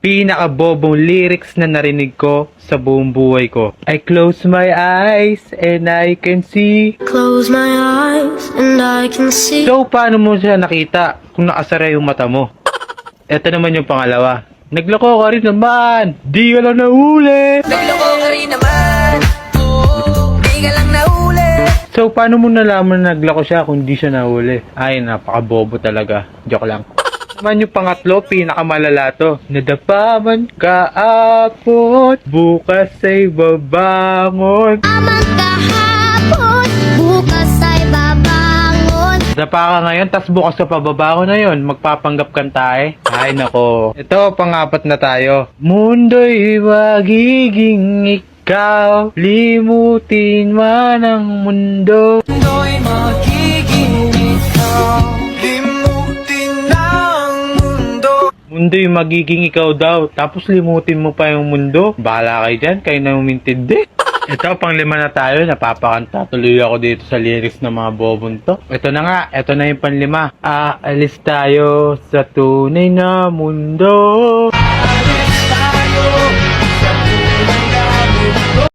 pinakabobong lyrics na narinig ko sa buong buhay ko. I close my eyes and I can see. Close my eyes and I can see. So, paano mo siya nakita kung nakasara yung mata mo? Ito naman yung pangalawa. Nagloko ka rin naman. Di ka lang nahuli. Nagloko ka rin naman. Di ka lang nahuli. So, paano mo nalaman na nagloko siya kung di siya nahuli? Ay, napakabobo talaga. Joke lang. Naman yung pangatlo, pinakamalala to. Nadapa man kaapot, bukas ay babangon. Amang kahapon, bukas ay babangon. Nadapa ka ngayon, tas bukas sa pababangon na yun. Magpapanggap kan tayo. Ay, nako. Ito, pang-apat na tayo. Mundo'y magiging ikaw, limutin man ang mundo. Mundo'y magiging ikaw. Limutin na ang mundo. Mundo'y magiging ikaw daw, tapos limutin mo pa yung mundo. Bahala kayo dyan, kayo na umintindi. Ito, pang-5 na tayo. Napapakanta tuloy ako dito sa lyrics ng mga bobon to. Ito na nga, ito na yung pang-5. Aalis tayo sa tunay na mundo.